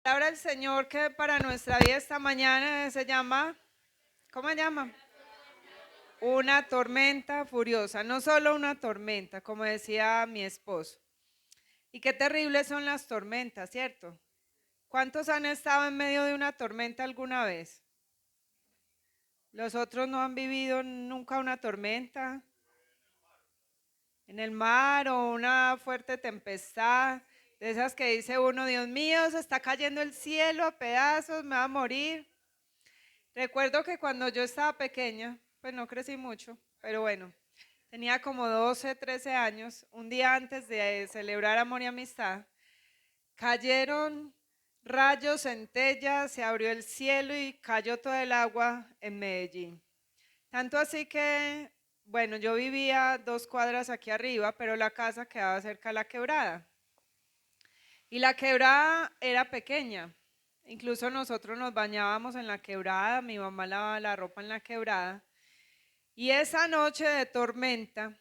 La palabra del Señor que para nuestra vida esta mañana se llama, ¿cómo se llama? Una tormenta furiosa, no solo una tormenta, como decía mi esposo. Y qué terribles son las tormentas, ¿cierto? ¿Cuántos han estado en medio de una tormenta alguna vez? Los otros no han vivido nunca una tormenta en el mar o una fuerte tempestad, de esas que dice uno, Dios mío, se está cayendo el cielo a pedazos, me va a morir. Recuerdo que cuando yo estaba pequeña, pues no crecí mucho, pero bueno, tenía como 12, 13 años, un día antes de celebrar Amor y Amistad, cayeron rayos, centellas, se abrió el cielo y cayó todo el agua en Medellín. Tanto así que, bueno, yo vivía 2 cuadras aquí arriba, pero la casa quedaba cerca de la quebrada. Y la quebrada era pequeña. Incluso nosotros nos bañábamos en la quebrada, mi mamá lavaba la ropa en la quebrada. Y esa noche de tormenta,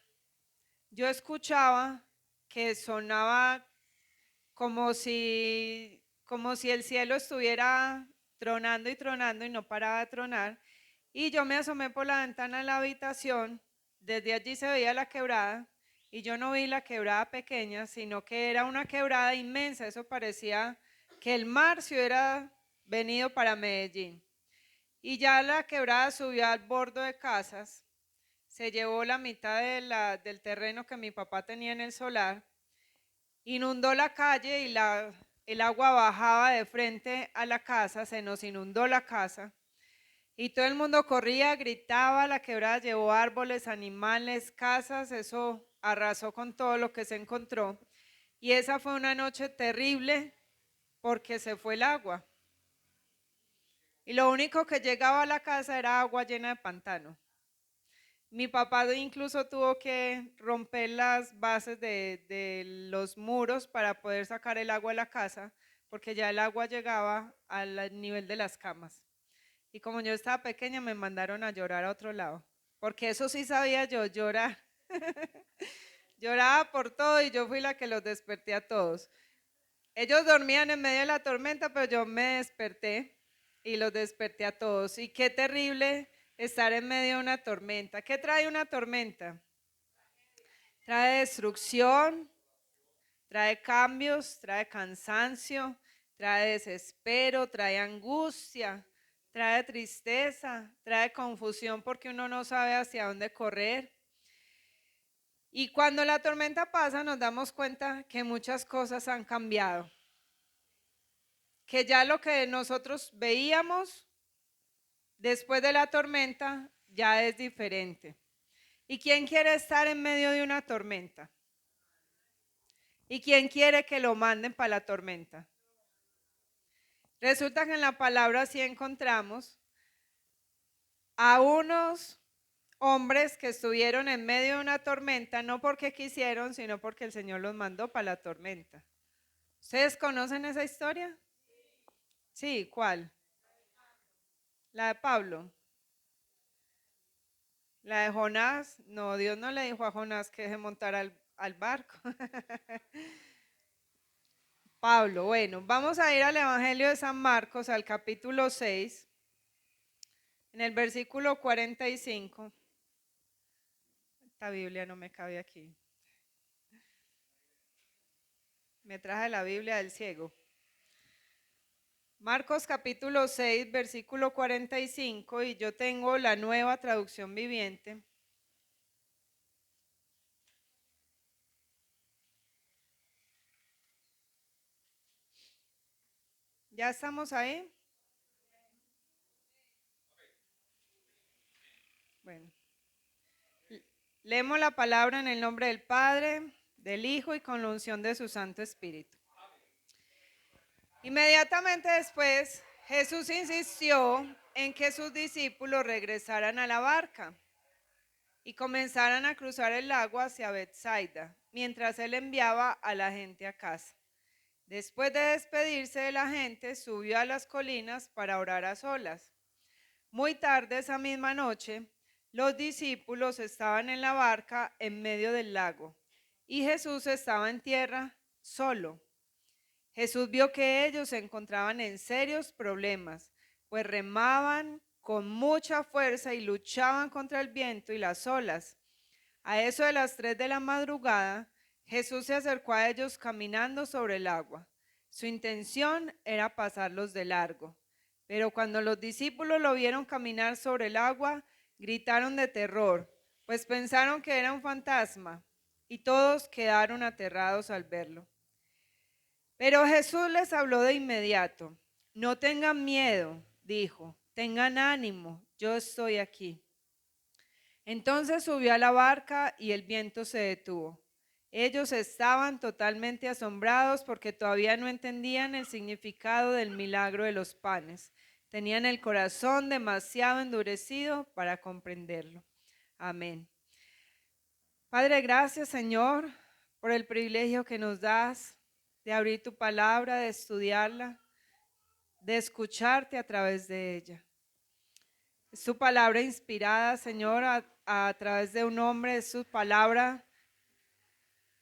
yo escuchaba que sonaba como si el cielo estuviera tronando y no paraba de tronar. Y yo me asomé por la ventana de la habitación, desde allí se veía la quebrada, y yo no vi la quebrada pequeña, sino que era una quebrada inmensa, eso parecía que el mar se hubiera venido para Medellín. Y ya la quebrada subió al borde de casas, se llevó la mitad del terreno que mi papá tenía en el solar, inundó la calle y el agua bajaba de frente a la casa, se nos inundó la casa. Y todo el mundo corría, gritaba, la quebrada llevó árboles, animales, casas, eso arrasó con todo lo que se encontró. Y esa fue una noche terrible porque se fue el agua. Y lo único que llegaba a la casa era agua llena de pantano. Mi papá incluso tuvo que romper las bases de los muros para poder sacar el agua de la casa, porque ya el agua llegaba al nivel de las camas. Y como yo estaba pequeña, me mandaron a llorar a otro lado, porque eso sí sabía yo, llorar. Lloraba por todo y yo fui la que los desperté a todos. Ellos dormían en medio de la tormenta, pero yo me desperté y los desperté a todos. Y qué terrible estar en medio de una tormenta. ¿Qué trae una tormenta? Trae destrucción, trae cambios, trae cansancio, trae desespero, trae angustia, trae tristeza, trae confusión porque uno no sabe hacia dónde correr. Y cuando la tormenta pasa nos damos cuenta que muchas cosas han cambiado, que ya lo que nosotros veíamos después de la tormenta ya es diferente. ¿Y quién quiere estar en medio de una tormenta? ¿Y quién quiere que lo manden para la tormenta? Resulta que en la palabra sí encontramos a unos hombres que estuvieron en medio de una tormenta, no porque quisieron, sino porque el Señor los mandó para la tormenta. ¿Ustedes conocen esa historia? Sí, ¿cuál? La de Pablo. La de Jonás. No, Dios no le dijo a Jonás que se montara al barco. Pablo, bueno, vamos a ir al Evangelio de San Marcos, al capítulo 6, en el versículo 45. Esta Biblia no me cabe aquí. Me traje la Biblia del ciego. Marcos capítulo 6, versículo 45, y yo tengo la nueva traducción viviente. ¿Ya estamos ahí? Bueno, leemos la palabra en el nombre del Padre, del Hijo y con la unción de su Santo Espíritu. Inmediatamente después, Jesús insistió en que sus discípulos regresaran a la barca y comenzaran a cruzar el lago hacia Bethsaida, mientras él enviaba a la gente a casa. Después de despedirse de la gente, subió a las colinas para orar a solas. Muy tarde esa misma noche, los discípulos estaban en la barca en medio del lago y Jesús estaba en tierra solo. Jesús vio que ellos se encontraban en serios problemas, pues remaban con mucha fuerza y luchaban contra el viento y las olas. A eso de las 3 de la madrugada, Jesús se acercó a ellos caminando sobre el agua. Su intención era pasarlos de largo. Pero cuando los discípulos lo vieron caminar sobre el agua, gritaron de terror, pues pensaron que era un fantasma, y todos quedaron aterrados al verlo. Pero Jesús les habló de inmediato. No tengan miedo, dijo, tengan ánimo, yo estoy aquí. Entonces subió a la barca y el viento se detuvo. Ellos estaban totalmente asombrados porque todavía no entendían el significado del milagro de los panes. Tenían el corazón demasiado endurecido para comprenderlo. Amén. Padre, gracias, Señor, por el privilegio que nos das de abrir tu palabra, de estudiarla, de escucharte a través de ella. Es tu palabra inspirada, Señor, a través de un hombre, es su palabra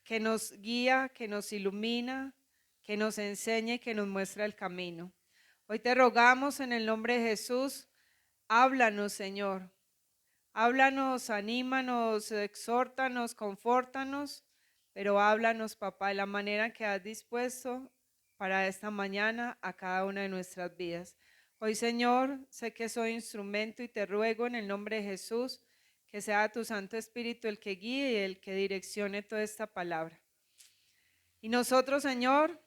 que nos guía, que nos ilumina, que nos enseña y que nos muestra el camino. Hoy te rogamos en el nombre de Jesús, háblanos, Señor. Háblanos, anímanos, exhórtanos, confórtanos, pero háblanos, papá, de la manera que has dispuesto para esta mañana a cada una de nuestras vidas. Hoy, Señor, sé que soy instrumento y te ruego en el nombre de Jesús que sea tu Santo Espíritu el que guíe y el que direccione toda esta palabra. Y nosotros, Señor,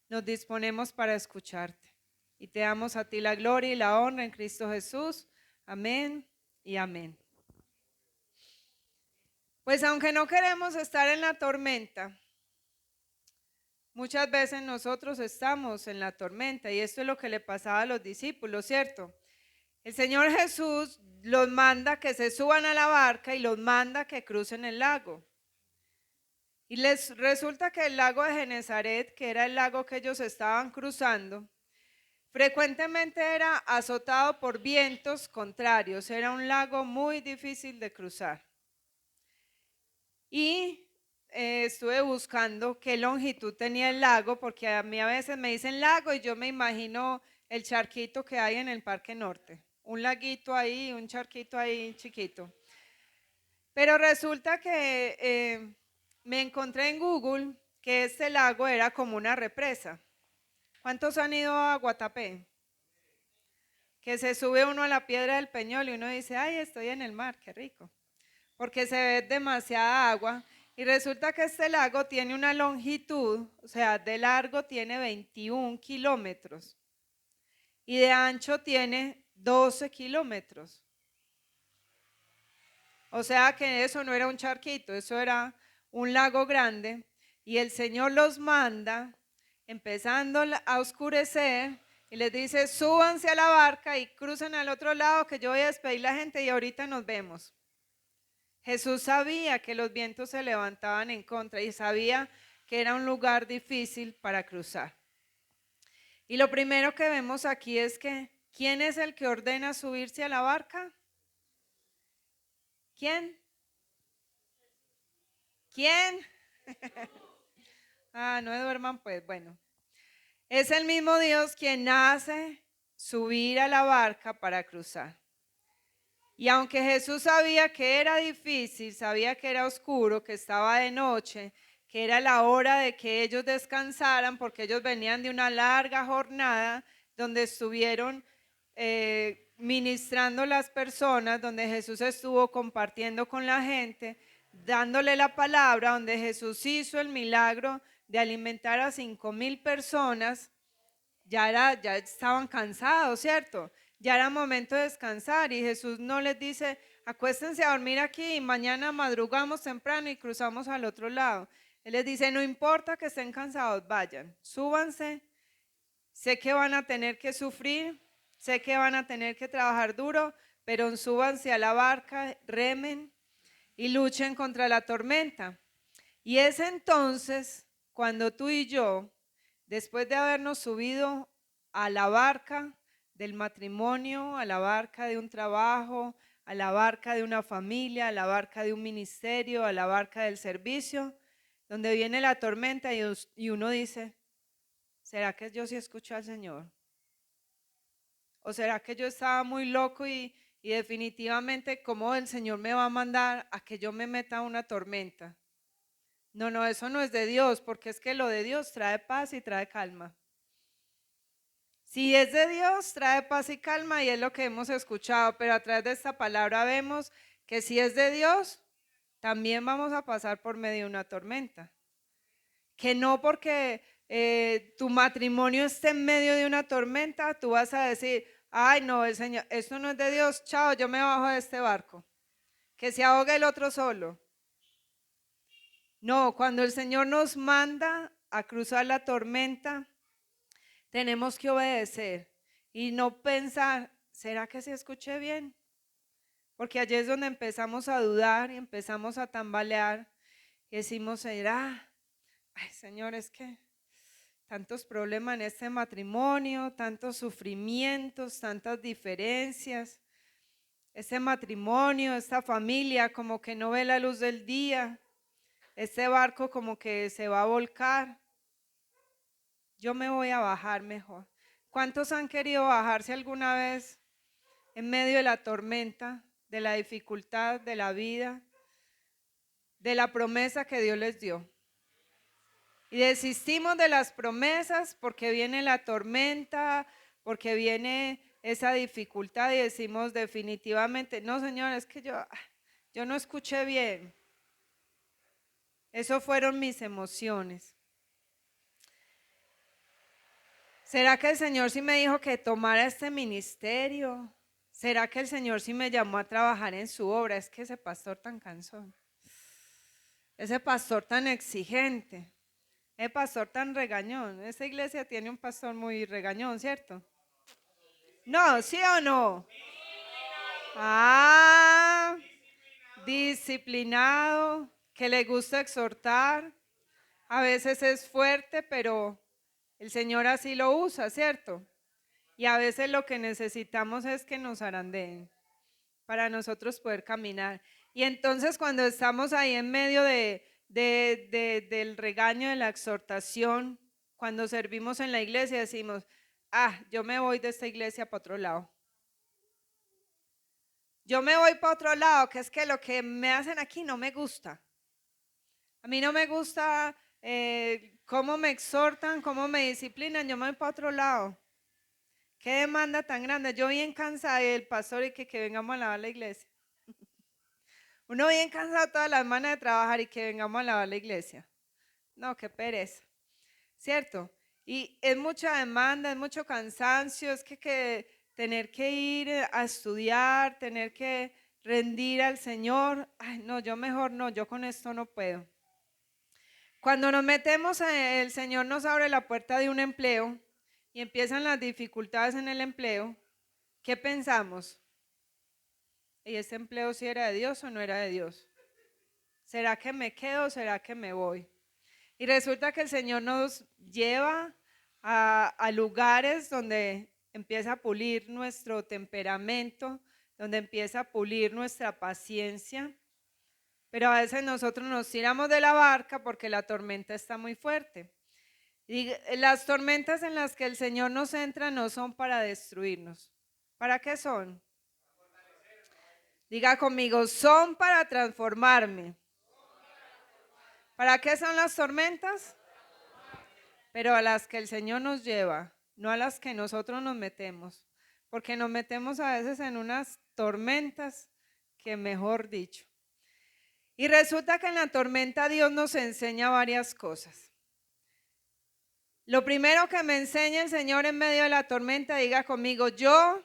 nos disponemos para escucharte. Y te damos a ti la gloria y la honra en Cristo Jesús. Amén y amén. Pues aunque no queremos estar en la tormenta, muchas veces nosotros estamos en la tormenta y esto es lo que le pasaba a los discípulos, ¿cierto? El Señor Jesús los manda que se suban a la barca y los manda que crucen el lago. Y les resulta que el lago de Genezaret, que era el lago que ellos estaban cruzando, frecuentemente era azotado por vientos contrarios, era un lago muy difícil de cruzar. Y estuve buscando qué longitud tenía el lago, porque a mí a veces me dicen lago y yo me imagino el charquito que hay en el Parque Norte. Un laguito ahí, un charquito ahí chiquito. Pero resulta que me encontré en Google que este lago era como una represa. ¿Cuántos han ido a Guatapé? Que se sube uno a la piedra del Peñol y uno dice, ay, estoy en el mar, qué rico. Porque se ve demasiada agua. Y resulta que este lago tiene una longitud, o sea, de largo tiene 21 kilómetros y de ancho tiene 12 kilómetros. O sea que eso no era un charquito, eso era un lago grande. Y el Señor los manda, empezando a oscurecer, y les dice, súbanse a la barca y crucen al otro lado que yo voy a despedir a la gente y ahorita nos vemos. Jesús sabía que los vientos se levantaban en contra y sabía que era un lugar difícil para cruzar. Y lo primero que vemos aquí es que, ¿quién es el que ordena subirse a la barca? ¿Quién? ¿Quién? No duerman pues, bueno. Es el mismo Dios quien hace subir a la barca para cruzar. Y aunque Jesús sabía que era difícil, sabía que era oscuro, que estaba de noche, que era la hora de que ellos descansaran, porque ellos venían de una larga jornada donde estuvieron ministrando las personas, donde Jesús estuvo compartiendo con la gente, dándole la palabra, donde Jesús hizo el milagro de alimentar a 5,000 personas, ya estaban cansados, ¿cierto? Ya era momento de descansar y Jesús no les dice, acuéstense a dormir aquí y mañana madrugamos temprano y cruzamos al otro lado. Él les dice, no importa que estén cansados, vayan, súbanse, sé que van a tener que sufrir, sé que van a tener que trabajar duro, pero súbanse a la barca, remen y luchen contra la tormenta. Y es entonces cuando tú y yo, después de habernos subido a la barca del matrimonio, a la barca de un trabajo, a la barca de una familia, a la barca de un ministerio, a la barca del servicio, donde viene la tormenta y uno dice, ¿será que yo sí escucho al Señor? ¿O será que yo estaba muy loco y definitivamente cómo el Señor me va a mandar a que yo me meta a una tormenta? No, no, eso no es de Dios, porque es que lo de Dios trae paz y trae calma. Si es de Dios, trae paz y calma y es lo que hemos escuchado, pero a través de esta palabra vemos que si es de Dios, también vamos a pasar por medio de una tormenta. Que no porque tu matrimonio esté en medio de una tormenta, tú vas a decir, ay no, el Señor, esto no es de Dios, chao, yo me bajo de este barco. Que se ahogue el otro solo. No, cuando el Señor nos manda a cruzar la tormenta, tenemos que obedecer y no pensar, ¿será que se escuché bien? Porque allí es donde empezamos a dudar y empezamos a tambalear y decimos, ¿será? Ay, Señor, es que tantos problemas en este matrimonio, tantos sufrimientos, tantas diferencias. Este matrimonio, esta familia como que no ve la luz del día. Este barco como que se va a volcar. Yo me voy a bajar mejor. ¿Cuántos han querido bajarse alguna vez en medio de la tormenta, de la dificultad, de la vida, de la promesa que Dios les dio? Y desistimos de las promesas porque viene la tormenta, porque viene esa dificultad y decimos definitivamente, no Señor, es que yo no escuché bien. Eso fueron mis emociones. ¿Será que el Señor sí me dijo que tomara este ministerio? ¿Será que el Señor sí me llamó a trabajar en su obra? Es que ese pastor tan cansón, ese pastor tan exigente, ese pastor tan regañón. Esa iglesia tiene un pastor muy regañón, ¿cierto? No, ¿sí o no? Ah, disciplinado, que le gusta exhortar. A veces es fuerte, pero el Señor así lo usa, ¿cierto? Y a veces lo que necesitamos es que nos arandeen para nosotros poder caminar. Y entonces cuando estamos ahí en medio del regaño, de la exhortación, cuando servimos en la iglesia decimos, yo me voy de esta iglesia para otro lado. Yo me voy para otro lado, que es que lo que me hacen aquí no me gusta. A mí no me gusta cómo me exhortan, cómo me disciplinan, yo me voy para otro lado. Qué demanda tan grande. Yo bien cansada del pastor y que vengamos a lavar la iglesia. Uno bien cansado toda la semana de trabajar y que vengamos a lavar la iglesia. No, qué pereza. ¿Cierto? Y es mucha demanda, es mucho cansancio, es que tener que ir a estudiar, tener que rendir al Señor. Ay, no, yo mejor no, yo con esto no puedo. Cuando nos metemos, el Señor nos abre la puerta de un empleo y empiezan las dificultades en el empleo. ¿Qué pensamos? ¿Y este empleo si era de Dios o no era de Dios? ¿Será que me quedo o será que me voy? Y resulta que el Señor nos lleva a lugares donde empieza a pulir nuestro temperamento, donde empieza a pulir nuestra paciencia. Pero a veces nosotros nos tiramos de la barca porque la tormenta está muy fuerte. Y las tormentas en las que el Señor nos entra no son para destruirnos. ¿Para qué son? Diga conmigo, son para transformarme. ¿Para qué son las tormentas? Pero a las que el Señor nos lleva, no a las que nosotros nos metemos. Porque nos metemos a veces en unas tormentas que mejor dicho. Y resulta que en la tormenta Dios nos enseña varias cosas. Lo primero que me enseña el Señor en medio de la tormenta, diga conmigo, yo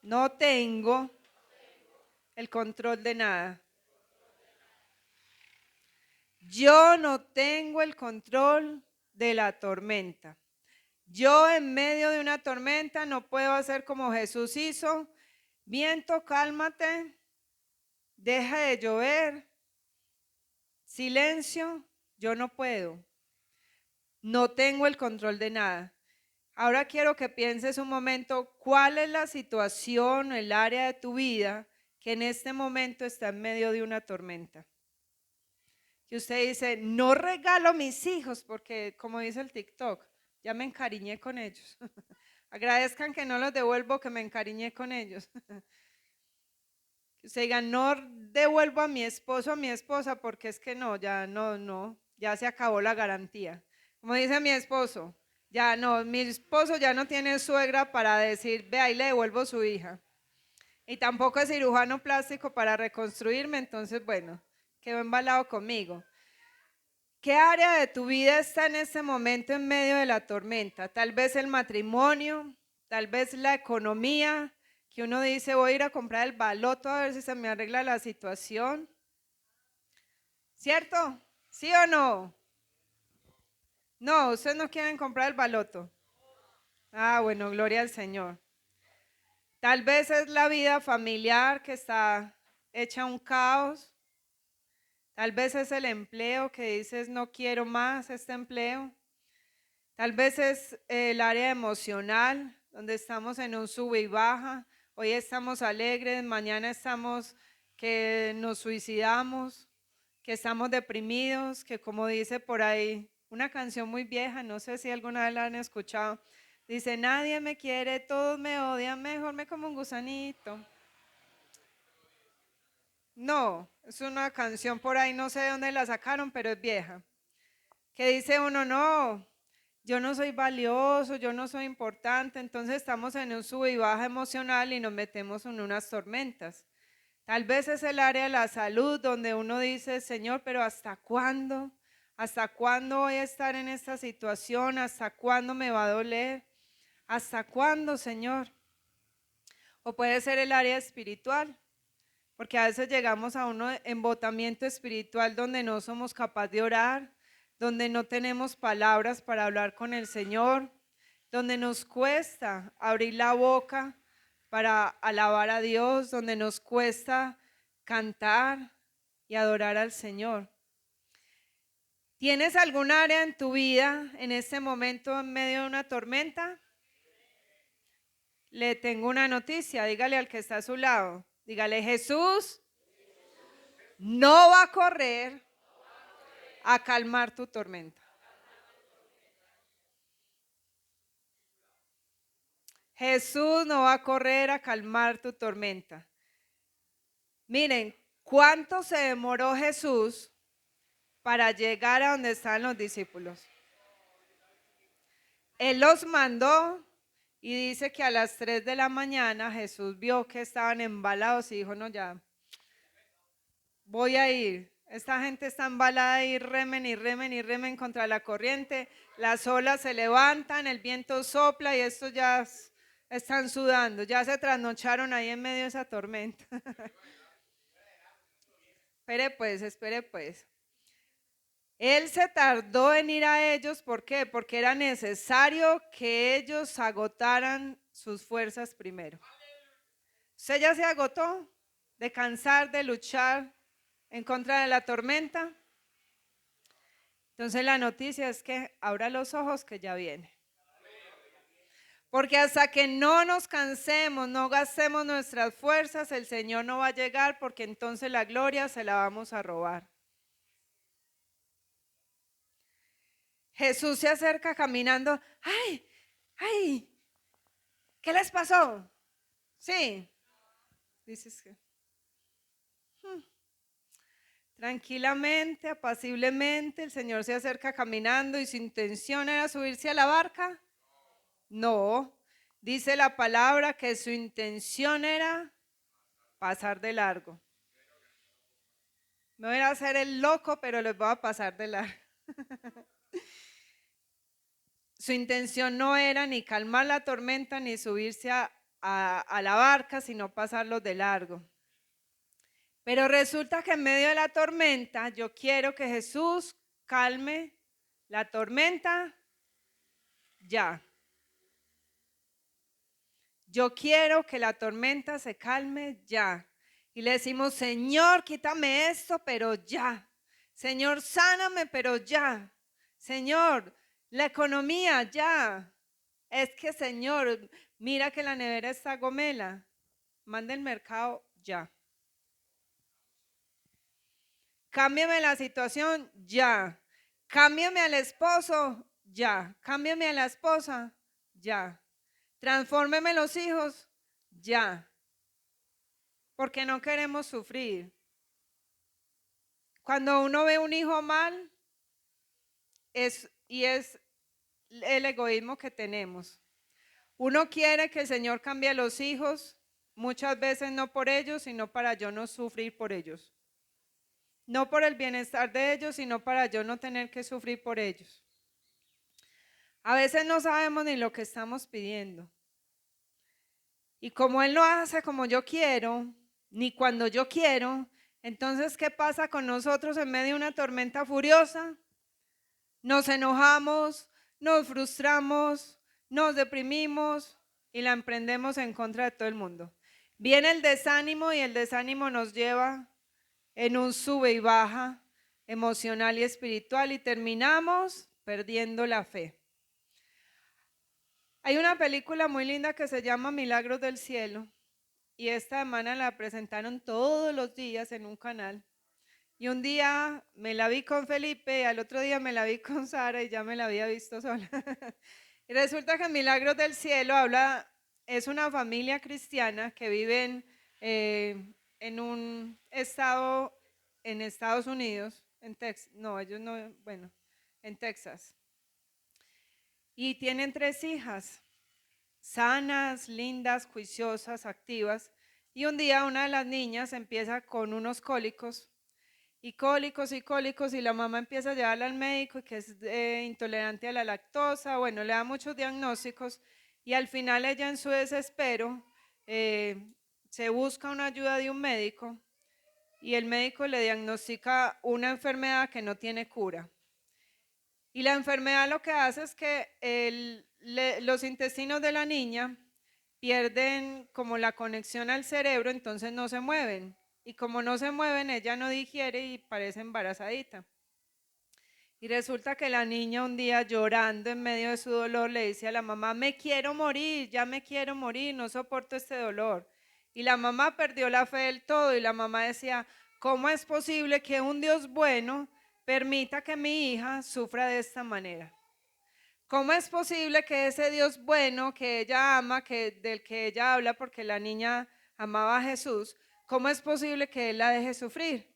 no tengo el control de nada. Yo no tengo el control de la tormenta. Yo en medio de una tormenta no puedo hacer como Jesús hizo. Viento, cálmate, deja de llover, silencio, yo no puedo. No tengo el control de nada. Ahora quiero que pienses un momento, ¿cuál es la situación, el área de tu vida que en este momento está en medio de una tormenta? Que usted dice, no regalo mis hijos porque como dice el TikTok, Ya me encariñé con ellos. Agradezcan que no los devuelvo, que me encariñé con ellos. Que usted diga, no devuelvo a mi esposo, a mi esposa, porque es que no, ya se acabó la garantía. Como dice mi esposo, ya no, mi esposo ya no tiene suegra para decir, ve ahí le devuelvo su hija. Y tampoco es cirujano plástico para reconstruirme, entonces bueno, quedó embalado conmigo. ¿Qué área de tu vida está en este momento en medio de la tormenta? Tal vez el matrimonio, tal vez la economía, que uno dice voy a ir a comprar el baloto a ver si se me arregla la situación. ¿Cierto? ¿Sí o no? No, ustedes no quieren comprar el baloto. Ah, bueno, gloria al Señor. Tal vez es la vida familiar que está hecha un caos. Tal vez es el empleo que dices no quiero más este empleo. Tal vez es el área emocional, donde estamos en un sube y baja. Hoy estamos alegres, mañana estamos que nos suicidamos, que estamos deprimidos, que como dice por ahí una canción muy vieja, no sé si alguna vez la han escuchado, dice, nadie me quiere, todos me odian, mejor me como un gusanito. No, es una canción por ahí, no sé de dónde la sacaron, pero es vieja. Que dice uno, no, yo no soy valioso, yo no soy importante, entonces estamos en un sub y baja emocional y nos metemos en unas tormentas. Tal vez es el área de la salud donde uno dice, Señor, pero ¿hasta cuándo? ¿Hasta cuándo voy a estar en esta situación? ¿Hasta cuándo me va a doler? ¿Hasta cuándo, Señor? O puede ser el área espiritual, porque a veces llegamos a un embotamiento espiritual donde no somos capaces de orar, donde no tenemos palabras para hablar con el Señor, donde nos cuesta abrir la boca para alabar a Dios, donde nos cuesta cantar y adorar al Señor. ¿Tienes algún área en tu vida en este momento en medio de una tormenta? Le tengo una noticia, dígale al que está a su lado, dígale, Jesús no va a correr a calmar tu tormenta. Jesús no va a correr a calmar tu tormenta. Miren, ¿cuánto se demoró Jesús para llegar a donde estaban los discípulos? Él los mandó y dice que a las 3 de la mañana Jesús vio que estaban embalados y dijo, no, ya, voy a ir. Esta gente está embalada y remen y remen y remen contra la corriente. Las olas se levantan, el viento sopla y estos ya están sudando. Ya se trasnocharon ahí en medio de esa tormenta. Espere pues. Él se tardó en ir a ellos, ¿por qué? Porque era necesario que ellos agotaran sus fuerzas primero. ¿Usted ya se agotó de cansar, de luchar en contra de la tormenta? Entonces la noticia es que abra los ojos que ya viene. Porque hasta que no nos cansemos, no gastemos nuestras fuerzas, el Señor no va a llegar porque entonces la gloria se la vamos a robar. Jesús se acerca caminando. ¡Ay! ¡Ay! ¿Qué les pasó? Sí. Dices que tranquilamente, apaciblemente, el Señor se acerca caminando y su intención era subirse a la barca. No, dice la palabra que su intención era pasar de largo. Me voy a hacer el loco, pero les voy a pasar de largo. Su intención no era ni calmar la tormenta ni subirse a la barca, sino pasarlos de largo. Pero resulta que en medio de la tormenta, yo quiero que Jesús calme la tormenta ya. Yo quiero que la tormenta se calme ya. Y le decimos, Señor, quítame esto, pero ya. Señor, sáname, pero ya. Señor, la economía ya. Es que, Señor, mira que la nevera está gomela. Manda el mercado ya. Cámbiame la situación ya. Cámbiame al esposo ya. Cámbiame a la esposa, ya. Transfórmeme los hijos, ya. Porque no queremos sufrir. Cuando uno ve un hijo mal, es el egoísmo que tenemos. Uno quiere que el Señor cambie a los hijos, muchas veces no por ellos, sino para yo no sufrir por ellos. No por el bienestar de ellos, sino para yo no tener que sufrir por ellos. A veces no sabemos ni lo que estamos pidiendo. Y como Él no hace como yo quiero, ni cuando yo quiero, entonces, ¿qué pasa con nosotros en medio de una tormenta furiosa? Nos enojamos, nos frustramos, nos deprimimos y la emprendemos en contra de todo el mundo. Viene el desánimo y el desánimo nos lleva en un sube y baja emocional y espiritual y terminamos perdiendo la fe. Hay una película muy linda que se llama Milagros del Cielo y esta semana la presentaron todos los días en un canal. Y un día me la vi con Felipe y al otro día me la vi con Sara y ya me la había visto sola. Y resulta que Milagros del Cielo es una familia cristiana que vive en un estado en Estados Unidos, en Texas, no, ellos no, bueno, en Texas. Y tienen 3 hijas, sanas, lindas, juiciosas, activas. Y un día una de las niñas empieza con unos cólicos y cólicos, y la mamá empieza a llevarla al médico y que es intolerante a la lactosa, bueno, le da muchos diagnósticos y al final ella en su desespero se busca una ayuda de un médico y el médico le diagnostica una enfermedad que no tiene cura. Y la enfermedad lo que hace es que los intestinos de la niña pierden como la conexión al cerebro, entonces no se mueven. Y como no se mueven, ella no digiere y parece embarazadita. Y resulta que la niña un día llorando en medio de su dolor le dice a la mamá, me quiero morir, ya me quiero morir, no soporto este dolor. Y la mamá perdió la fe del todo y la mamá decía, ¿cómo es posible que un Dios bueno permita que mi hija sufra de esta manera? ¿Cómo es posible que ese Dios bueno que ella ama, del que ella habla porque la niña amaba a Jesús, cómo es posible que Él la deje sufrir?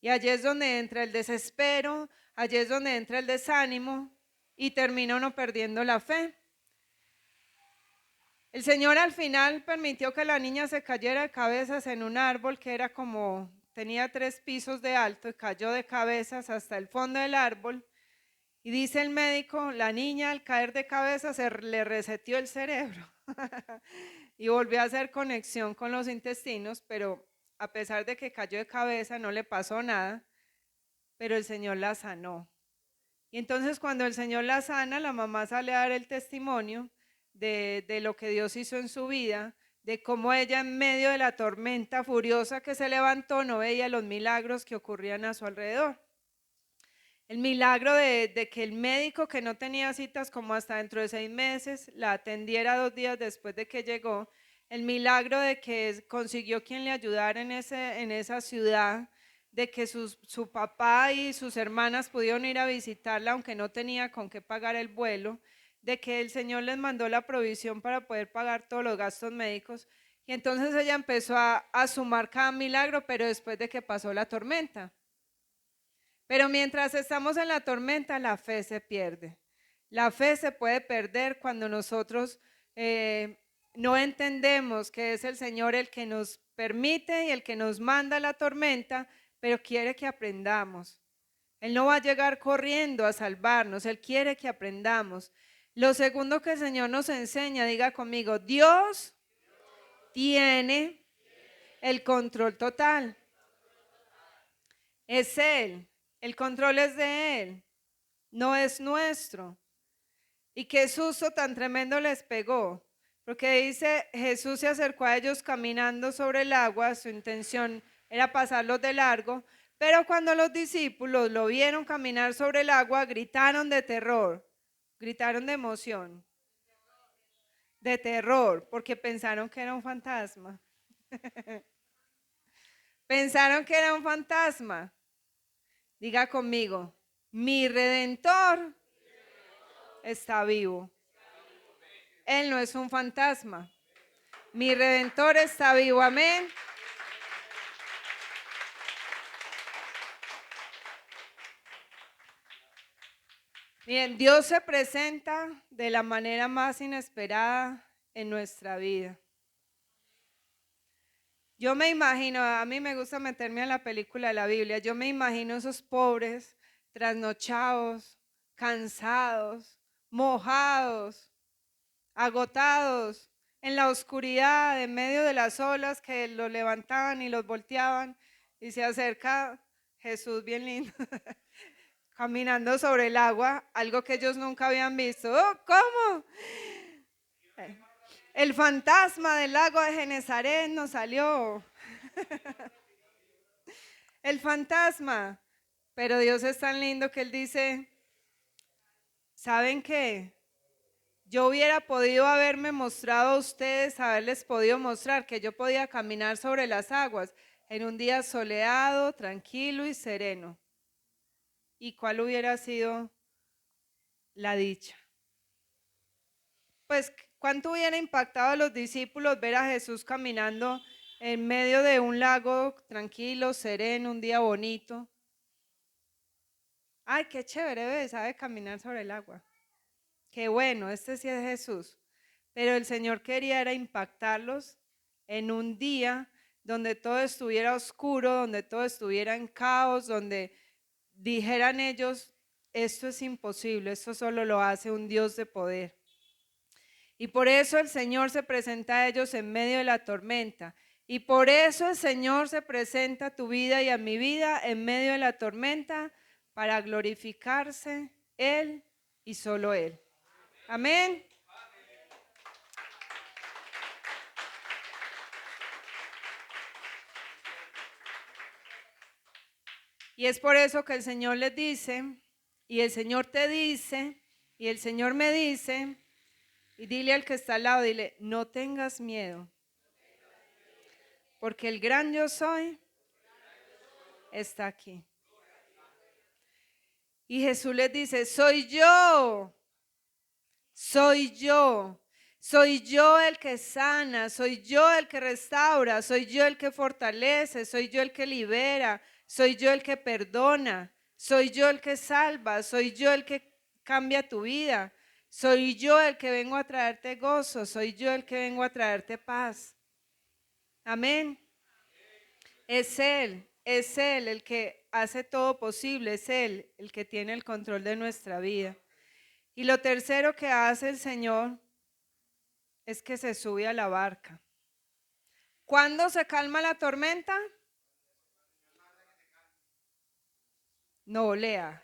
Y allí es donde entra el desespero, allí es donde entra el desánimo y termina uno perdiendo la fe. El Señor al final permitió que la niña se cayera de cabezas en un árbol que era tenía 3 pisos de alto y cayó de cabezas hasta el fondo del árbol. Y dice el médico, la niña al caer de cabeza se le reseteó el cerebro y volvió a hacer conexión con los intestinos, pero a pesar de que cayó de cabeza no le pasó nada, pero el Señor la sanó. Y entonces cuando el Señor la sana, la mamá sale a dar el testimonio de lo que Dios hizo en su vida, de cómo ella en medio de la tormenta furiosa que se levantó no veía los milagros que ocurrían a su alrededor. El milagro de que el médico que no tenía citas como hasta dentro de 6 meses, la atendiera 2 días después de que llegó. El milagro de que consiguió quien le ayudara en esa ciudad, de que su papá y sus hermanas pudieron ir a visitarla aunque no tenía con qué pagar el vuelo, de que el Señor les mandó la provisión para poder pagar todos los gastos médicos. Y entonces ella empezó a sumar cada milagro, pero después de que pasó la tormenta. Pero mientras estamos en la tormenta, la fe se pierde. La fe se puede perder cuando nosotros no entendemos que es el Señor el que nos permite y el que nos manda la tormenta, pero quiere que aprendamos. Él no va a llegar corriendo a salvarnos, Él quiere que aprendamos. Lo segundo que el Señor nos enseña, diga conmigo, Dios tiene el control total. Es Él. El control es de Él, no es nuestro. Y qué susto tan tremendo les pegó, porque dice, Jesús se acercó a ellos caminando sobre el agua, su intención era pasarlos de largo, pero cuando los discípulos lo vieron caminar sobre el agua, gritaron de terror, gritaron de emoción, de terror, porque pensaron que era un fantasma. Pensaron que era un fantasma. Diga conmigo, mi redentor está vivo. Él no es un fantasma. Mi Redentor está vivo, amén. Bien, Dios se presenta de la manera más inesperada en nuestra vida. Yo me imagino, a mí me gusta meterme en la película de la Biblia, yo me imagino esos pobres, trasnochados, cansados, mojados, agotados, en la oscuridad, en medio de las olas que los levantaban y los volteaban, y se acerca Jesús bien lindo, caminando sobre el agua, algo que ellos nunca habían visto. ¡Oh, cómo! El fantasma del lago de Genezaret nos salió. El fantasma. Pero Dios es tan lindo que Él dice, ¿saben qué? Yo hubiera podido haberme mostrado a ustedes, haberles podido mostrar que yo podía caminar sobre las aguas en un día soleado, tranquilo y sereno. ¿Y cuál hubiera sido la dicha? Pues, ¿cuánto hubiera impactado a los discípulos ver a Jesús caminando en medio de un lago tranquilo, sereno, un día bonito? Ay, qué chévere, ¿ves? Sabe caminar sobre el agua. Qué bueno, este sí es Jesús. Pero el Señor quería era impactarlos en un día donde todo estuviera oscuro, donde todo estuviera en caos, donde dijeran ellos, esto es imposible, esto solo lo hace un Dios de poder. Y por eso el Señor se presenta a ellos en medio de la tormenta. Y por eso el Señor se presenta a tu vida y a mi vida en medio de la tormenta para glorificarse Él y solo Él. Amén. Y es por eso que el Señor les dice, y el Señor te dice, y el Señor me dice, y dile al que está al lado, dile, no tengas miedo, porque el gran yo soy está aquí. Y Jesús les dice, soy yo el que sana, soy yo el que restaura, soy yo el que fortalece, soy yo el que libera, soy yo el que perdona, soy yo el que salva, soy yo el que cambia tu vida, soy yo el que vengo a traerte gozo, soy yo el que vengo a traerte paz. Amén. Es Él el que hace todo posible, es Él el que tiene el control de nuestra vida. Y lo tercero que hace el Señor es que se sube a la barca. ¿Cuándo se calma la tormenta? No, lea.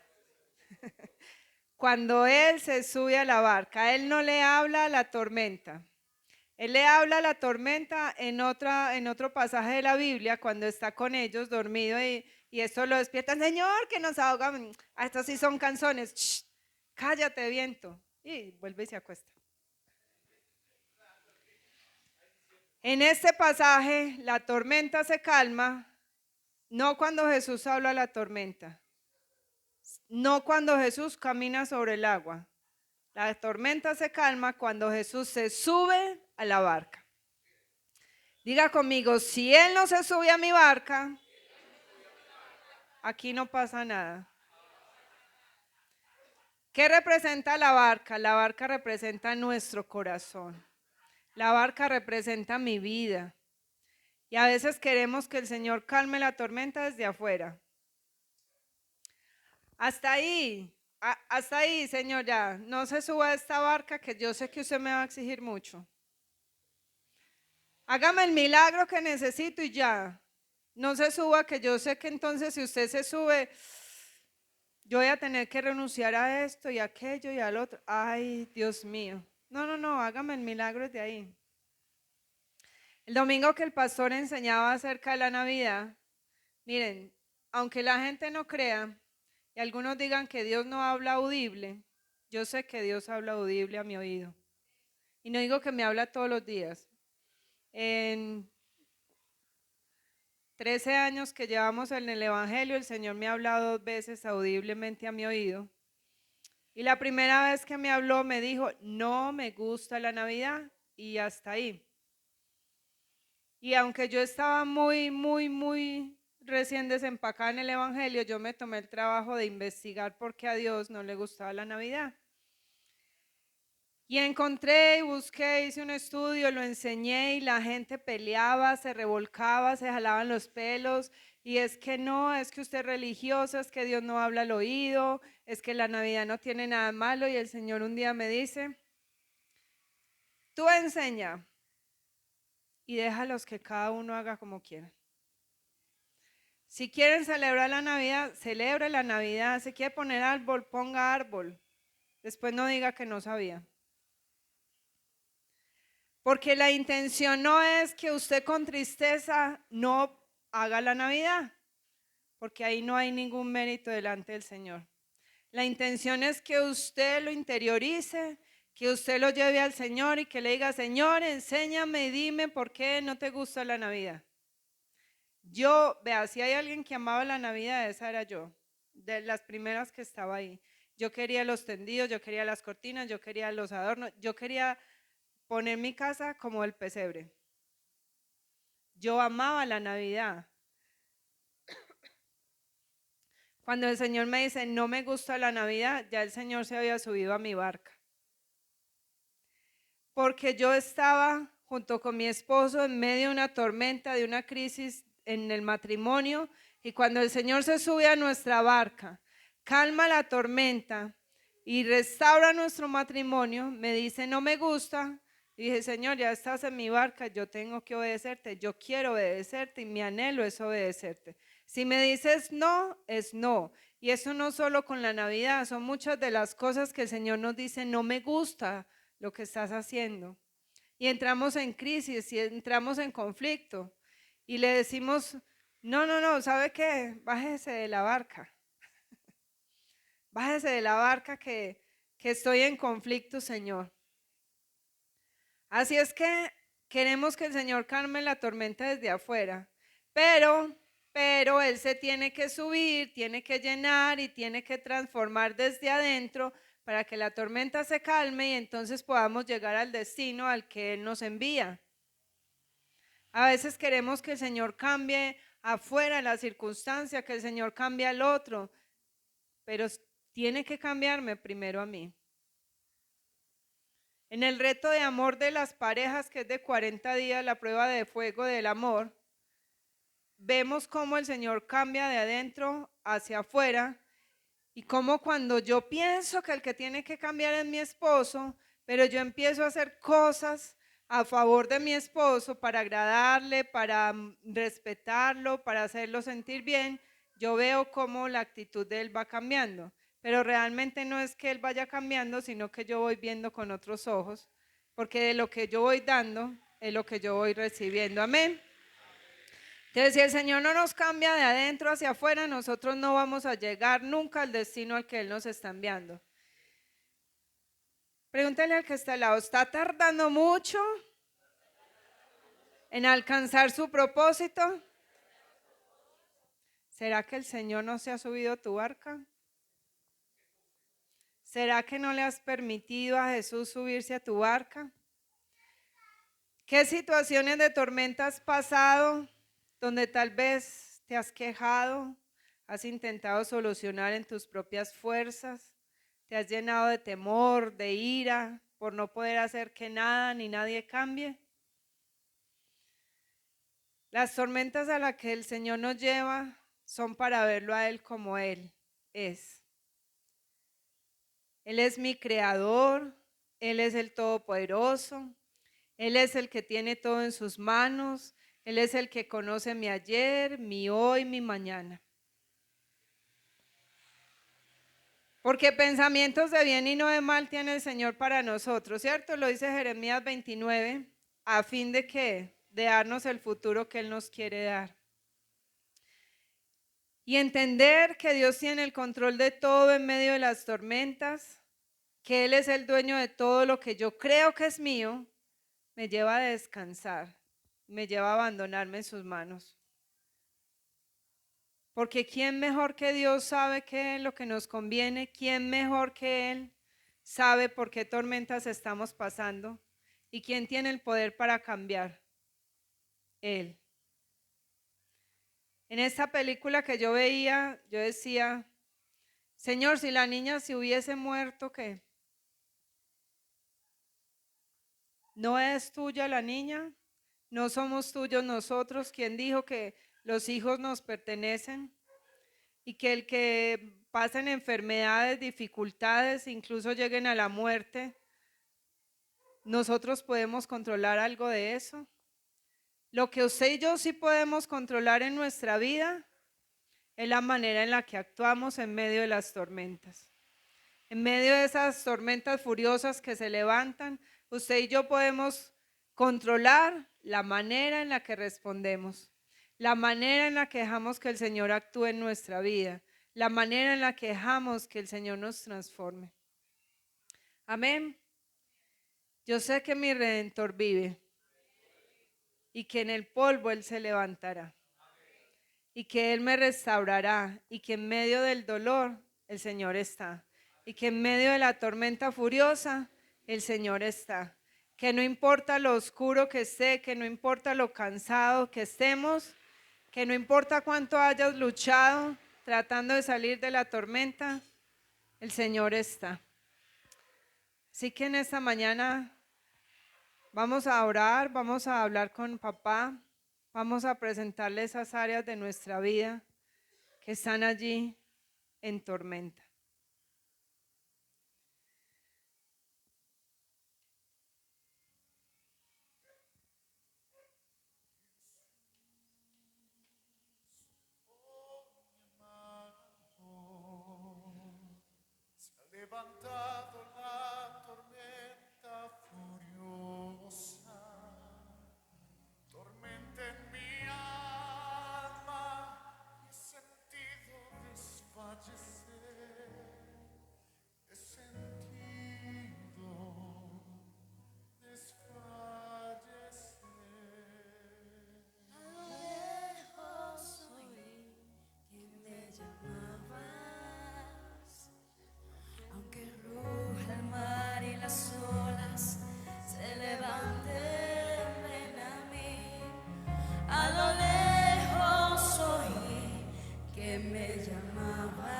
Cuando Él se sube a la barca, Él no le habla a la tormenta. Él le habla a la tormenta en otro pasaje de la Biblia, cuando está con ellos dormido y esto lo despierta. Señor, que nos ahoga. Estos sí son canzones. Shh, cállate, viento. Y vuelve y se acuesta. En este pasaje, la tormenta se calma, no cuando Jesús habla a la tormenta, no cuando Jesús camina sobre el agua. La tormenta se calma cuando Jesús se sube a la barca. Diga conmigo, si Él no se sube a mi barca, aquí no pasa nada. ¿Qué representa la barca? La barca representa nuestro corazón. La barca representa mi vida. Y a veces queremos que el Señor calme la tormenta desde afuera. Hasta ahí, Señor, ya. No se suba a esta barca que yo sé que usted me va a exigir mucho. Hágame el milagro que necesito y ya. No se suba, que yo sé que entonces si usted se sube, yo voy a tener que renunciar a esto y a aquello y al otro. Ay, Dios mío. No, hágame el milagro de ahí. El domingo que el pastor enseñaba acerca de la Navidad, miren, aunque la gente no crea y algunos digan que Dios no habla audible, yo sé que Dios habla audible a mi oído. Y no digo que me habla todos los días. En 13 años que llevamos en el Evangelio, el Señor me ha hablado 2 veces audiblemente a mi oído. Y la primera vez que me habló me dijo, no me gusta la Navidad y hasta ahí. Y aunque yo estaba muy recién desempacada en el Evangelio, yo me tomé el trabajo de investigar por qué a Dios no le gustaba la Navidad. Y encontré y busqué, hice un estudio, lo enseñé y la gente peleaba, se revolcaba, se jalaban los pelos. Y es que no, es que usted es religioso, es que Dios no habla al oído, es que la Navidad no tiene nada malo. Y el Señor un día me dice, tú enseña y déjalos que cada uno haga como quiera. Si quieren celebrar la Navidad, celebre la Navidad. Si quiere poner árbol, ponga árbol. Después no diga que no sabía. Porque la intención no es que usted con tristeza no haga la Navidad, porque ahí no hay ningún mérito delante del Señor. La intención es que usted lo interiorice, que usted lo lleve al Señor y que le diga, Señor, enséñame y dime por qué no te gusta la Navidad. Yo, vea, si hay alguien que amaba la Navidad, esa era yo, de las primeras que estaba ahí. Yo quería los tendidos, yo quería las cortinas, yo quería los adornos, yo quería poner mi casa como el pesebre. Yo amaba la Navidad. Cuando el Señor me dice, no me gusta la Navidad, ya el Señor se había subido a mi barca. Porque yo estaba junto con mi esposo en medio de una tormenta, de una crisis en el matrimonio, y cuando el Señor se sube a nuestra barca, calma la tormenta y restaura nuestro matrimonio, me dice, no me gusta. Y dije, Señor, ya estás en mi barca, yo tengo que obedecerte, yo quiero obedecerte y mi anhelo es obedecerte. Si me dices no, es no. Y eso no solo con la Navidad, son muchas de las cosas que el Señor nos dice, no me gusta lo que estás haciendo. Y entramos en crisis y entramos en conflicto y le decimos, no, ¿sabe qué? Bájese de la barca. Bájese de la barca que estoy en conflicto, Señor. Así es que queremos que el Señor calme la tormenta desde afuera, pero Él se tiene que subir, tiene que llenar y tiene que transformar desde adentro para que la tormenta se calme y entonces podamos llegar al destino al que Él nos envía. A veces queremos que el Señor cambie afuera la circunstancia, que el Señor cambie al otro, pero tiene que cambiarme primero a mí. En el reto de amor de las parejas, que es de 40 días, la prueba de fuego del amor, vemos cómo el Señor cambia de adentro hacia afuera y cómo cuando yo pienso que el que tiene que cambiar es mi esposo, pero yo empiezo a hacer cosas a favor de mi esposo para agradarle, para respetarlo, para hacerlo sentir bien, yo veo cómo la actitud de él va cambiando. Pero realmente no es que él vaya cambiando, sino que yo voy viendo con otros ojos, porque de lo que yo voy dando es lo que yo voy recibiendo. Amén. Entonces, si el Señor no nos cambia de adentro hacia afuera, nosotros no vamos a llegar nunca al destino al que Él nos está enviando. Pregúntale al que está al lado, ¿está tardando mucho en alcanzar su propósito? ¿Será que el Señor no se ha subido a tu barca? ¿Será que no le has permitido a Jesús subirse a tu barca? ¿Qué situaciones de tormenta has pasado donde tal vez te has quejado, has intentado solucionar en tus propias fuerzas, te has llenado de temor, de ira, por no poder hacer que nada ni nadie cambie? Las tormentas a las que el Señor nos lleva son para verlo a Él como Él es. Él es mi creador, Él es el todopoderoso, Él es el que tiene todo en sus manos, Él es el que conoce mi ayer, mi hoy, mi mañana. Porque pensamientos de bien y no de mal tiene el Señor para nosotros, ¿cierto? Lo dice Jeremías 29, a fin de que, de darnos el futuro que Él nos quiere dar. Y entender que Dios tiene el control de todo en medio de las tormentas, que Él es el dueño de todo lo que yo creo que es mío, me lleva a descansar, me lleva a abandonarme en sus manos. Porque ¿quién mejor que Dios sabe qué es lo que nos conviene? ¿Quién mejor que Él sabe por qué tormentas estamos pasando? ¿Y quién tiene el poder para cambiar? Él. En esta película que yo veía, yo decía, Señor, si la niña se hubiese muerto, ¿qué? ¿No es tuya la niña? ¿No somos tuyos nosotros? ¿Quién dijo que los hijos nos pertenecen? Y que el que pasen enfermedades, dificultades, incluso lleguen a la muerte, ¿nosotros podemos controlar algo de eso? Lo que usted y yo sí podemos controlar en nuestra vida es la manera en la que actuamos en medio de las tormentas. En medio de esas tormentas furiosas que se levantan, usted y yo podemos controlar la manera en la que respondemos, la manera en la que dejamos que el Señor actúe en nuestra vida, la manera en la que dejamos que el Señor nos transforme. Amén. Yo sé que mi Redentor vive y que en el polvo Él se levantará y que Él me restaurará y que en medio del dolor el Señor está y que en medio de la tormenta furiosa el Señor está. Que no importa lo oscuro que esté, que no importa lo cansado que estemos, que no importa cuánto hayas luchado tratando de salir de la tormenta, el Señor está. Así que en esta mañana vamos a orar, vamos a hablar con papá, vamos a presentarle esas áreas de nuestra vida que están allí en tormenta. Levantado la tormenta furiosa, tormenta en mi alma, he sentido desfallecer, he sentido desfallecer. A lo lejos oí que me llamabas, aunque ruja el mar y las olas se levanten, ven a mí. A lo lejos oí que me llamabas,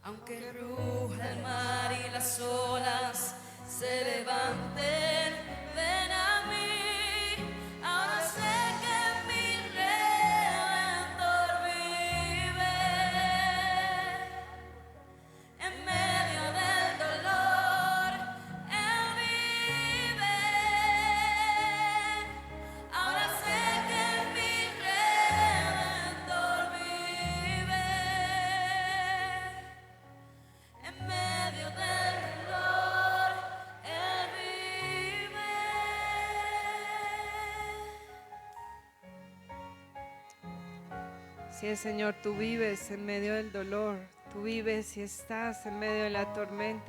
aunque ruja el mar y las olas se levanten, ven a mí. Ahora sé que mi Redentor vive. En medio del dolor, Él vive. Ahora sé que mi Redentor vive. En medio del dolor, Él vive. Sí, Señor, tú vives en medio del dolor, tú vives y estás en medio de la tormenta.